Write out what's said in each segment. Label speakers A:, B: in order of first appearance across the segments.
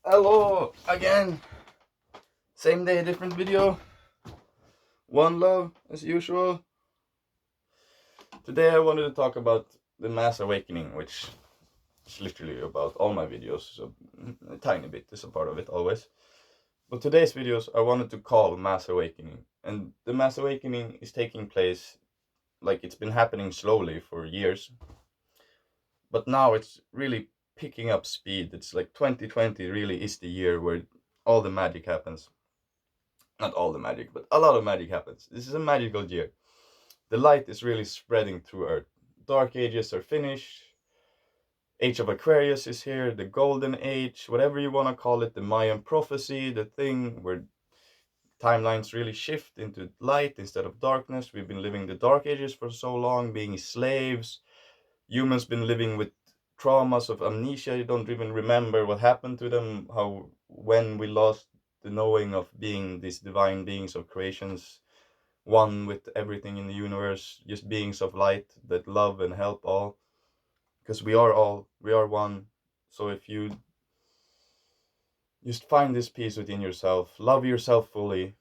A: Hello again. Same day, different video. One love as usual. Today I wanted to talk about the mass awakening, which is literally about all my videos, so a tiny bit is a part of it always. But today's videos I wanted to call mass awakening. And the mass awakening is taking place, like it's been happening slowly for years. But now it's really picking up speed. It's like 2020 really is the year where all the magic happens. Not all the magic, but a lot of magic happens. This is a magical year. The light is really spreading through Earth. Dark ages are finished. Age of Aquarius is here, the golden age, whatever you want to call it, the Mayan prophecy, the thing where timelines really shift into light instead of darkness. We've been living the dark ages for so long, being slaves. Humans been living with traumas of amnesia. You don't even remember what happened to them, how when we lost the knowing of being these divine beings of creations, one with everything in the universe, just beings of light that love and help all, because we are one. So if you just find this peace within yourself, love yourself fully,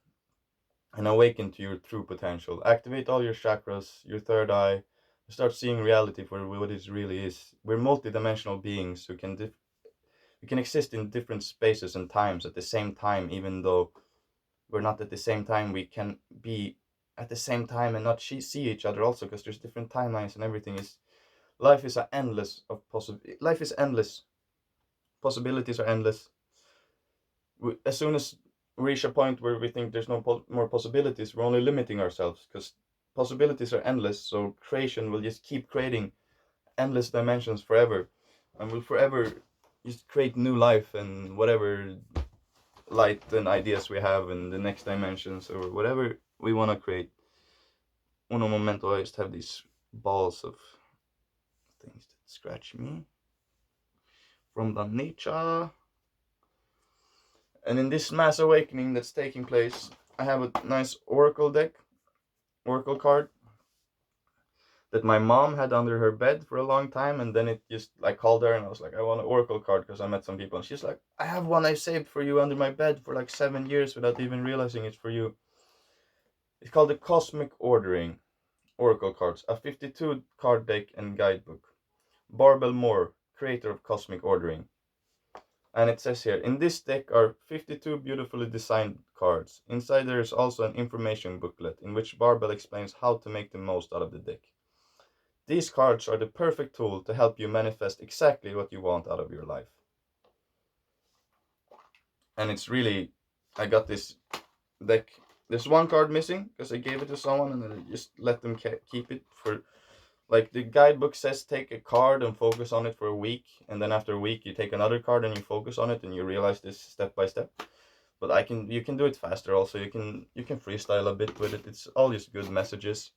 A: and awaken to your true potential, activate all your chakras, your third eye, start seeing reality for what it really is. We're multidimensional beings who can exist in different spaces and times at the same time. Even though we're not at the same time, we can be at the same time and not see each other also, because there's different timelines and everything is. Life is life is endless. Possibilities are endless. As soon as we reach a point where we think there's no more possibilities, we're only limiting ourselves, because possibilities are endless. So creation will just keep creating endless dimensions forever, and will forever just create new life and whatever light and ideas we have in the next dimensions or whatever we want to create. Uno momento, I just have these balls of things that scratch me from the nature. And in this mass awakening that's taking place, I have a nice oracle deck, oracle card, that my mom had under her bed for a long time. And then it just, I called her and I was like, I want an oracle card, because I met some people. And she's like, I have one I saved for you under my bed for like 7 years without even realizing it's for you. It's called the Cosmic Ordering Oracle Cards, a 52 card deck and guidebook. Barbel Moore, creator of Cosmic Ordering. And it says here, in this deck are 52 beautifully designed cards. Inside there is also an information booklet in which Barbel explains how to make the most out of the deck. These cards are the perfect tool to help you manifest exactly what you want out of your life. And it's really, I got this deck. There's one card missing because I gave it to someone and I just let them keep it for, like, the guidebook says take a card and focus on it for a week, and then after a week you take another card and you focus on it and you realize this step by step. But you can do it faster also. You can freestyle a bit with it. It's all just good messages.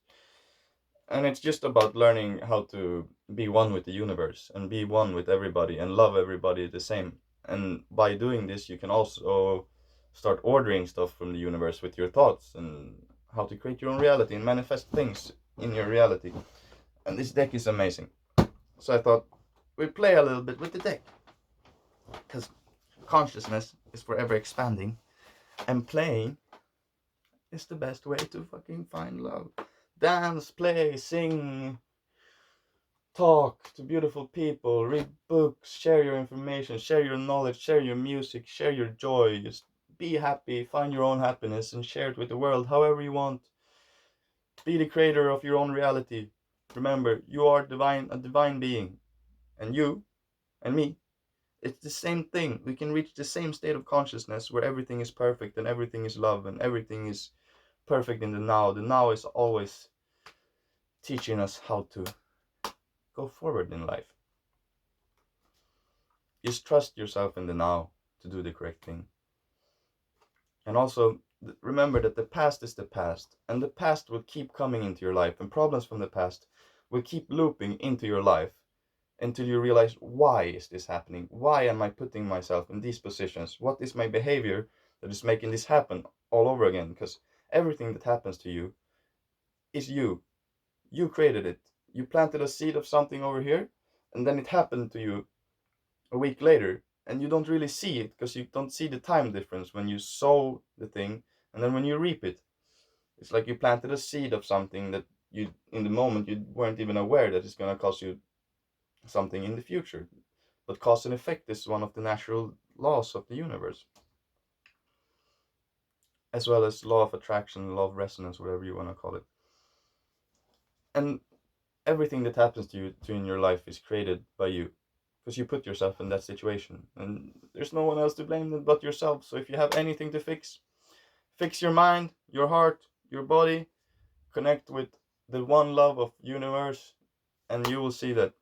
A: And it's just about learning how to be one with the universe and be one with everybody and love everybody the same. And by doing this, you can also start ordering stuff from the universe with your thoughts, and how to create your own reality and manifest things in your reality. And this deck is amazing. So I thought we'd play a little bit with the deck, because consciousness is forever expanding, and playing is the best way to fucking find love. Dance, play, sing, talk to beautiful people, read books, share your information, share your knowledge, share your music, share your joy. Just be happy, find your own happiness, and share it with the world however you want. Be the creator of your own reality. Remember, you are a divine being, and you and me, it's the same thing. We can reach the same state of consciousness where everything is perfect and everything is love and everything is perfect in the now. The now is always teaching us how to go forward in life. Just trust yourself in the now to do the correct thing. And also remember that the past is the past, and the past will keep coming into your life, and problems from the past will keep looping into your life until you realize, why is this happening? Why am I putting myself in these positions? What is my behavior that is making this happen all over again? Because everything that happens to you is you. You created it. You planted a seed of something over here, and then it happened to you a week later, and you don't really see it because you don't see the time difference when you sow the thing and then when you reap it. It's like you planted a seed of something that you, in the moment, you weren't even aware that it's going to cost you something in the future. But cause and effect is one of the natural laws of the universe, as well as law of attraction, law of resonance, whatever you want to call it. And everything that happens to in your life is created by you, because you put yourself in that situation, and there's no one else to blame but yourself. So if you have anything to fix your mind, your heart, your body, connect with the one love of universe, and you will see that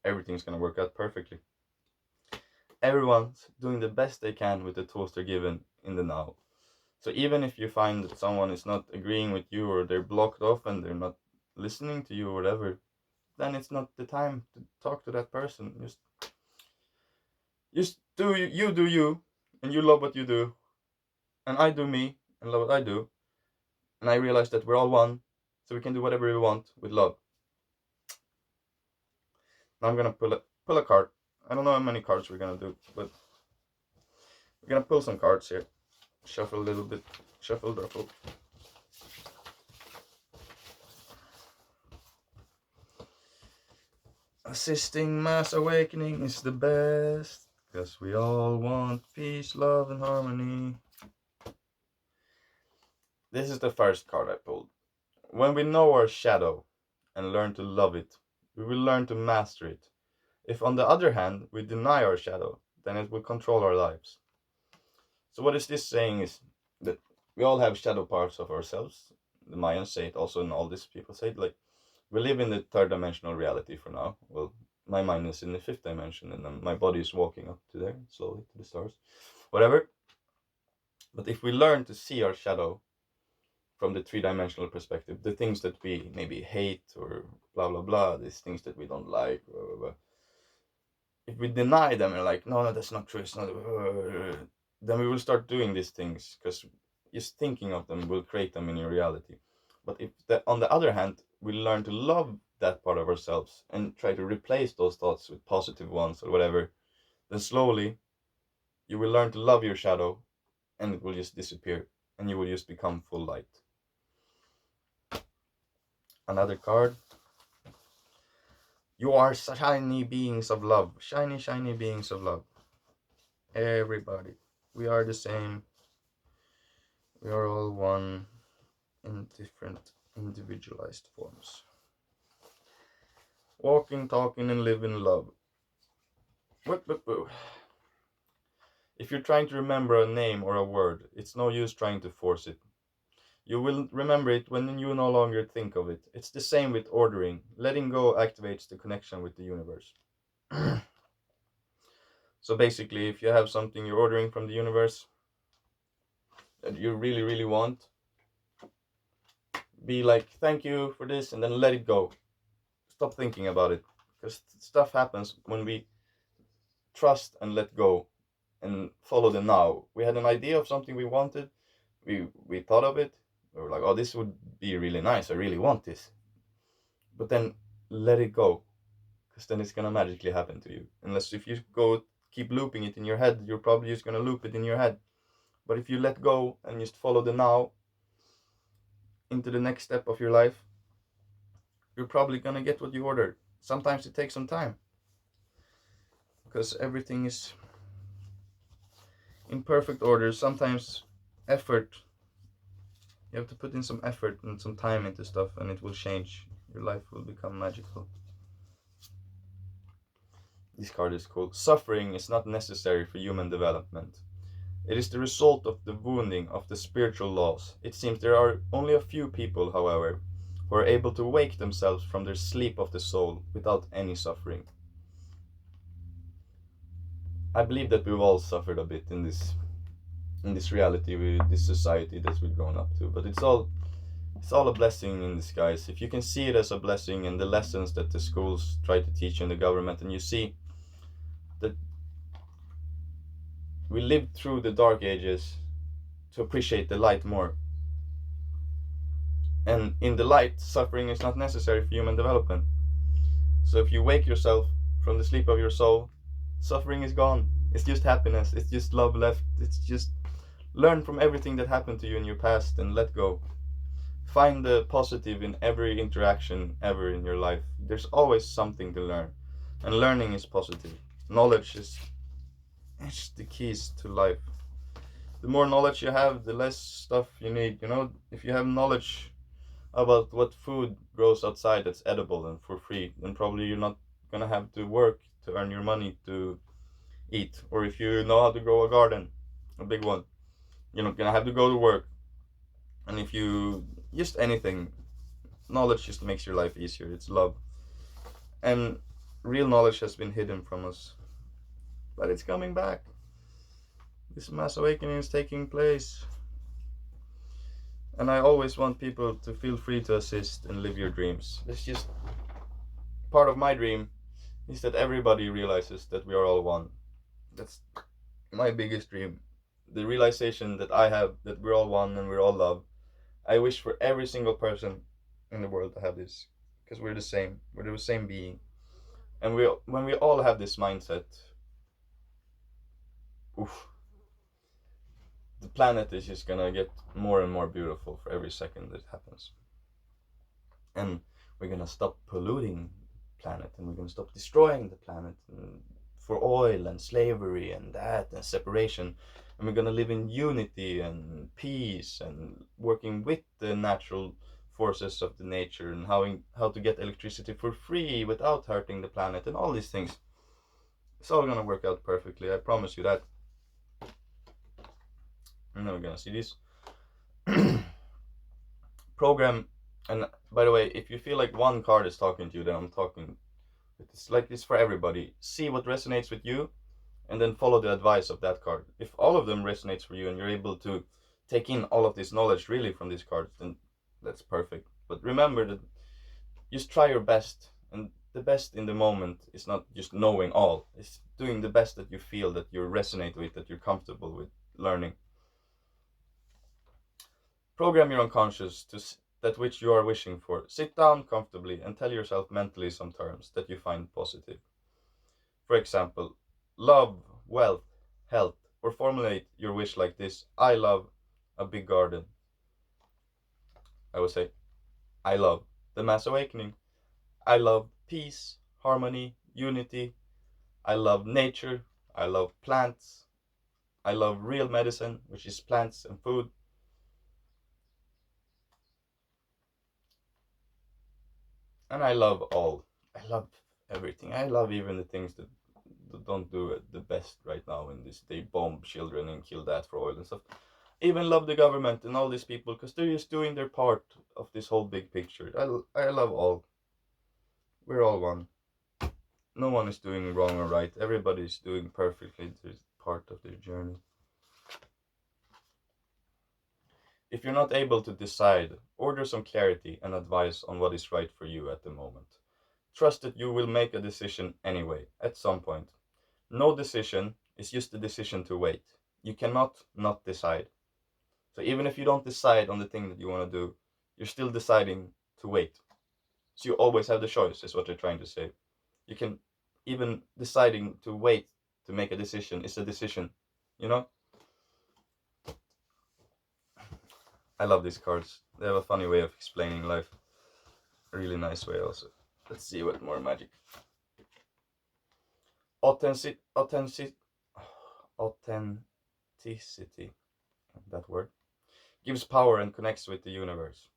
A: everything's gonna work out perfectly. Everyone's doing the best they can with the tools they're given in the now. So even if you find that someone is not agreeing with you, or they're blocked off and they're not listening to you or whatever, then it's not the time to talk to that person. Just do you, and you love what you do, and I do me and love what I do, and I realize that we're all one, so we can do whatever we want with love. Now I'm gonna pull a card. I don't know how many cards we're gonna do, but we're gonna pull some cards here. Shuffle a little bit. Shuffle, shuffle. Assisting mass awakening is the best, because we all want peace, love, and harmony. This is the first card I pulled. When we know our shadow and learn to love it, we will learn to master it. If, on the other hand, we deny our shadow, then it will control our lives. So what is this saying is that we all have shadow parts of ourselves. The Mayans say it also, and all these people say it, like, we live in the third dimensional reality for now. Well, my mind is in the fifth dimension, and then my body is walking up to there, slowly to the stars. Whatever. But if we learn to see our shadow from the three-dimensional perspective, the things that we maybe hate or blah blah blah, these things that we don't like, blah, blah, blah. If we deny them and like, no, that's not true, it's not, then we will start doing these things, because just thinking of them will create them in your reality. But if on the other hand, we learn to love that part of ourselves and try to replace those thoughts with positive ones or whatever, then slowly you will learn to love your shadow, and it will just disappear, and you will just become full light. Another card. You are shiny beings of love. Shiny, shiny beings of love. Everybody. We are the same. We are all one in different individualized forms. Walking, talking, and living love. If you're trying to remember a name or a word, it's no use trying to force it. You will remember it when you no longer think of it. It's the same with ordering. Letting go activates the connection with the universe. So basically, if you have something you're ordering from the universe that you really, really want, be like, thank you for this, and then let it go. Stop thinking about it, because stuff happens when we trust and let go and follow the now. We had an idea of something we wanted, we thought of it, we were like, oh, this would be really nice, I really want this. But then let it go, because then it's gonna magically happen to you. Unless if you keep looping it in your head, you're probably just gonna loop it in your head. But if you let go and just follow the now into the next step of your life, you're probably gonna get what you ordered. Sometimes it takes some time, because everything is in perfect order. Sometimes effort, you have to put in some effort and some time into stuff, and it will change. Your life will become magical. This card is called Suffering is not necessary for human development. It is the result of the wounding of the spiritual laws. It seems there are only a few people, however, who are able to wake themselves from their sleep of the soul without any suffering. I believe that we've all suffered a bit in this reality, with this society that we've grown up to, but it's all a blessing in disguise. If you can see it as a blessing, and the lessons that the schools try to teach in the government, and you see that we lived through the dark ages to appreciate the light more. And in the light, suffering is not necessary for human development. So if you wake yourself from the sleep of your soul, Suffering is gone. It's just happiness. It's just love left. It's just learn from everything that happened to you in your past and let go. Find the positive in every interaction ever in your life. There's always something to learn. And learning is positive. Knowledge is it's the keys to life. The more knowledge you have, the less stuff you need. You know, if you have knowledge about what food grows outside that's edible and for free, then probably you're not gonna have to work to earn your money to eat. Or if you know how to grow a garden, a big one, you're not gonna have to go to work. And if you just anything, knowledge just makes your life easier. It's love. And real knowledge has been hidden from us, but it's coming back. This mass awakening is taking place. And I always want people to feel free to assist and live your dreams. It's just part of my dream is that everybody realizes that we are all one. That's my biggest dream. The realization that I have that we're all one and we're all love. I wish for every single person in the world to have this because we're the same. We're the same being. And when we all have this mindset, oof, the planet is just gonna get more and more beautiful for every second that happens. And we're gonna stop polluting the planet and we're gonna stop destroying the planet for oil and slavery and that and separation. And we're gonna live in unity and peace and working with the natural forces of the nature and how to get electricity for free without hurting the planet and all these things. It's all gonna work out perfectly, I promise you that. And then we're gonna see this program. And by the way, if you feel like one card is talking to you, then I'm talking. It's like this for everybody. See what resonates with you, and then follow the advice of that card. If all of them resonates for you, and you're able to take in all of this knowledge really from these cards, then that's perfect. But remember that just try your best, and the best in the moment is not just knowing all. It's doing the best that you feel, that you resonate with, that you're comfortable with learning. Program your unconscious to that which you are wishing for. Sit down comfortably and tell yourself mentally some terms that you find positive. For example, love, wealth, health, or formulate your wish like this: I love a big garden. I would say, I love the mass awakening. I love peace, harmony, unity. I love nature. I love plants. I love real medicine, which is plants and food. And I love all. I love everything. I love even the things that don't do it the best right now in this. They bomb children and kill that for oil and stuff. I even love the government and all these people because they're just doing their part of this whole big picture. I love all. We're all one. No one is doing wrong or right. Everybody's doing perfectly their part of their journey. If you're not able to decide, order some clarity and advice on what is right for you at the moment. Trust that you will make a decision anyway, at some point. No decision is just a decision to wait. You cannot not decide. So even if you don't decide on the thing that you want to do, you're still deciding to wait. So you always have the choice, is what they're trying to say. You can even deciding to wait to make a decision is a decision, you know? I love these cards. They have a funny way of explaining life. A really nice way also. Let's see what more magic. Authenticity, that word, gives power and connects with the universe.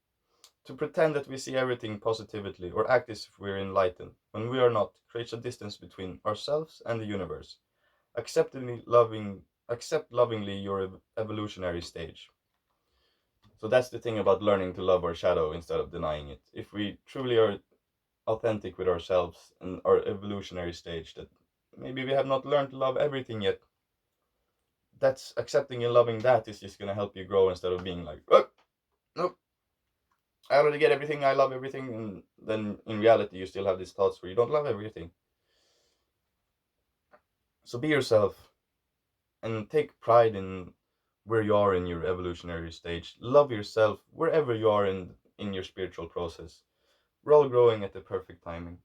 A: To pretend that we see everything positively or act as if we're enlightened when we are not creates a distance between ourselves and the universe. Accept lovingly your evolutionary stage. So that's the thing about learning to love our shadow instead of denying it. If we truly are authentic with ourselves and our evolutionary stage, that maybe we have not learned to love everything yet, that's accepting and loving that is just going to help you grow instead of being like, oh, nope, I already get everything, I love everything, and then in reality you still have these thoughts where you don't love everything. So be yourself and take pride in where you are in your evolutionary stage. Love yourself wherever you are in your spiritual process. We're all growing at the perfect timing.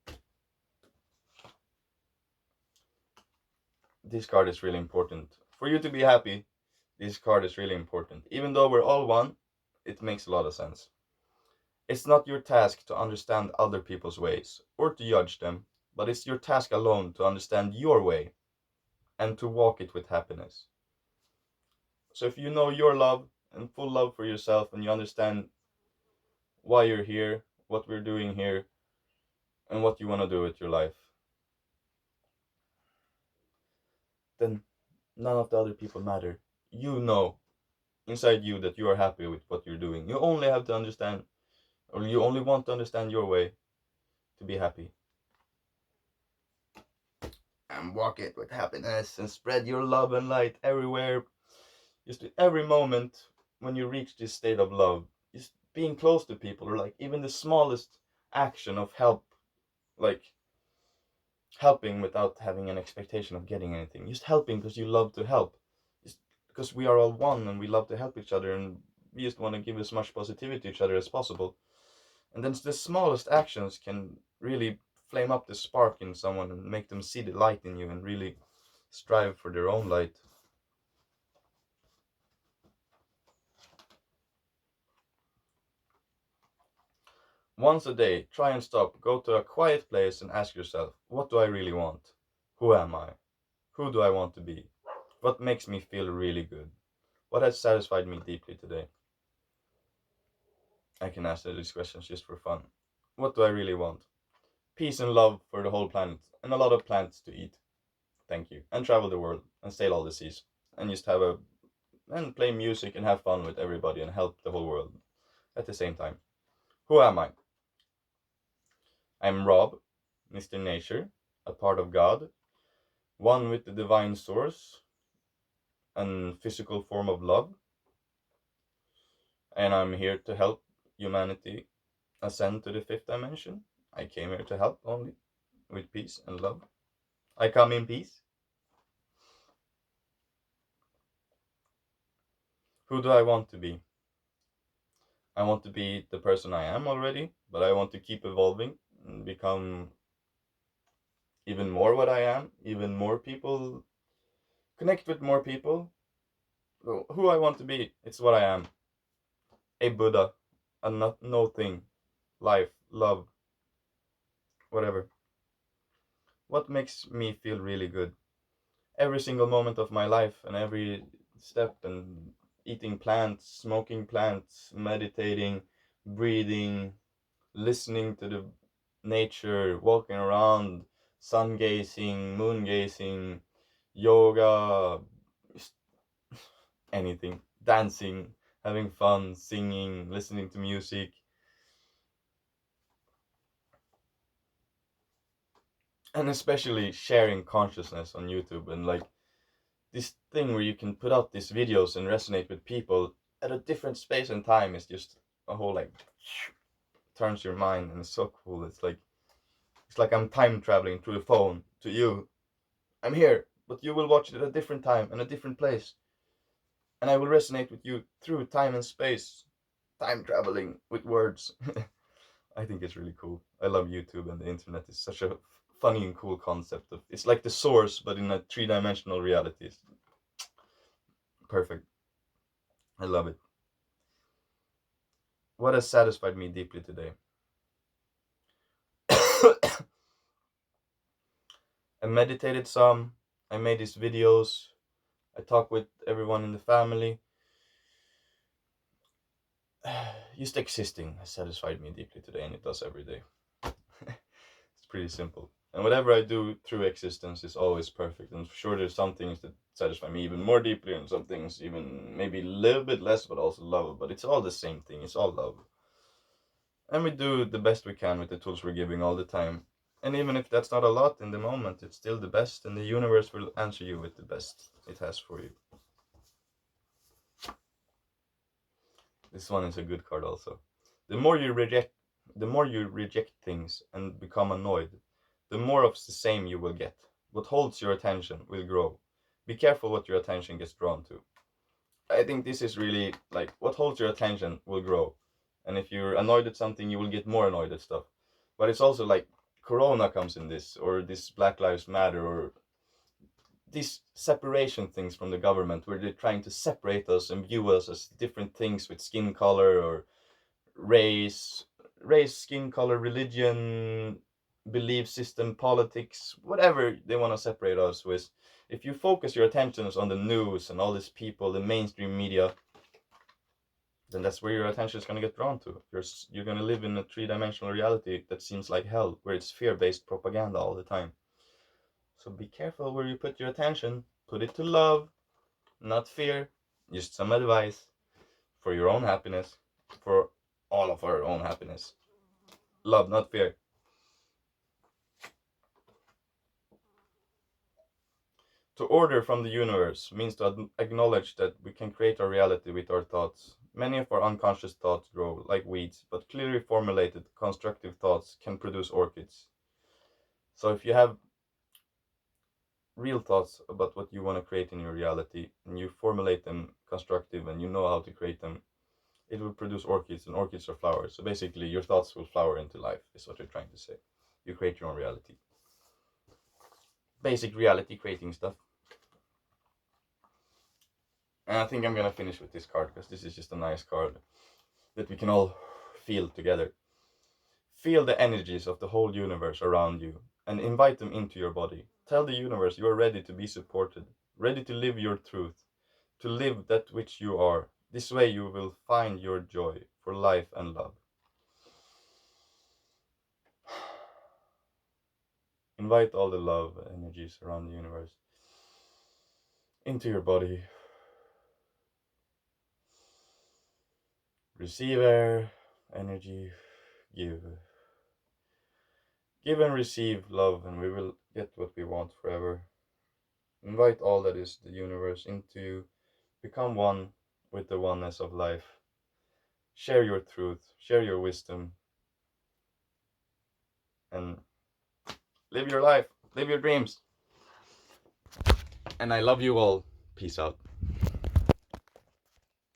A: this card is really important. For you to be happy, this card is really important. Even though we're all one, it makes a lot of sense. It's not your task to understand other people's ways or to judge them, but it's your task alone to understand your way and to walk it with happiness. So if you know your love and full love for yourself and you understand why you're here, what we're doing here, and what you want to do with your life, then none of the other people matter. You know inside you that you are happy with what you're doing. You only have to understand, or you only want to understand your way to be happy. And walk it with happiness and spread your love and light everywhere. Just every moment when you reach this state of love, just being close to people, or like even the smallest action of help, like helping without having an expectation of getting anything, just helping because you love to help, just because we are all one and we love to help each other, and we just want to give as much positivity to each other as possible. And then the smallest actions can really flame up the spark in someone and make them see the light in you and really strive for their own light. Once a day, try and stop, go to a quiet place and ask yourself, what do I really want? Who am I? Who do I want to be? What makes me feel really good? What has satisfied me deeply today? I can answer these questions just for fun. What do I really want? Peace and love for the whole planet, and a lot of plants to eat. Thank you. And travel the world, and sail all the seas, and just and play music and have fun with everybody and help the whole world at the same time. Who am I? I'm Rob, Mr. Nature, a part of God, one with the divine source, and physical form of love, and I'm here to help humanity ascend to the fifth dimension. I came here to help only with peace and love. I come in peace. Who do I want to be? I want to be the person I am already, but I want to keep evolving and become even more what I am, even more people, connect with more people. Who I want to be, it's what I am. A Buddha, a not, no thing, life, love, whatever. What makes me feel really good? Every single moment of my life and every step, and eating plants, smoking plants, meditating, breathing, listening to the nature, walking around, sun gazing, moon gazing, yoga, anything, dancing, having fun, singing, listening to music. And especially sharing consciousness on YouTube, and like this thing where you can put out these videos and resonate with people at a different space and time is just a whole like turns your mind, and it's so cool. It's like I'm time traveling through the phone to you. I'm here, but you will watch it at a different time and a different place, and I will resonate with you through time and space, time traveling with words. I think it's really cool. I love YouTube, and the internet is such a funny and cool concept. It's like the source, but in a three-dimensional reality. It's perfect. I love it. What has satisfied me deeply today? I meditated some. I made these videos. I talked with everyone in the family. Just existing has satisfied me deeply today, and it does every day. It's pretty simple. And whatever I do through existence is always perfect. And for sure, there's some things that satisfy me even more deeply, and some things even maybe a little bit less, but also love. But it's all the same thing. It's all love. And we do the best we can with the tools we're giving all the time. And even if that's not a lot in the moment, it's still the best, and the universe will answer you with the best it has for you. This one is a good card also. The more you reject things and become annoyed, the more of the same you will get. What holds your attention will grow. Be careful what your attention gets drawn to. I think this is really like what holds your attention will grow. And if you're annoyed at something, you will get more annoyed at stuff. But it's also like Corona comes in this, or this Black Lives Matter, or these separation things from the government, where they're trying to separate us and view us as different things with skin color or race, skin color, religion, belief system, politics, whatever they want to separate us with. If you focus your attentions on the news and all these people, the mainstream media, then that's where your attention is going to get drawn to. You're going to live in a three-dimensional reality that seems like hell, where it's fear-based propaganda all the time. So be careful where you put your attention. Put it to love, not fear. Just some advice for your own happiness, for all of our own happiness. Love, not fear. To order from the universe means to acknowledge that we can create our reality with our thoughts. Many of our unconscious thoughts grow like weeds, but clearly formulated, constructive thoughts can produce orchids. So if you have real thoughts about what you want to create in your reality, and you formulate them constructive, and you know how to create them, it will produce orchids, and orchids are flowers. So basically, your thoughts will flower into life, is what you're trying to say. You create your own reality. Basic reality creating stuff. And I think I'm gonna finish with this card, because this is just a nice card that we can all feel together. Feel the energies of the whole universe around you and invite them into your body. Tell the universe you are ready to be supported, ready to live your truth, to live that which you are. This way you will find your joy for life and love. Invite all the love energies around the universe into your body. Receive air, energy, give. Give and receive love, and we will get what we want forever. Invite all that is the universe into you. Become one with the oneness of life. Share your truth, share your wisdom, and live your life, live your dreams. And I love you all. Peace out.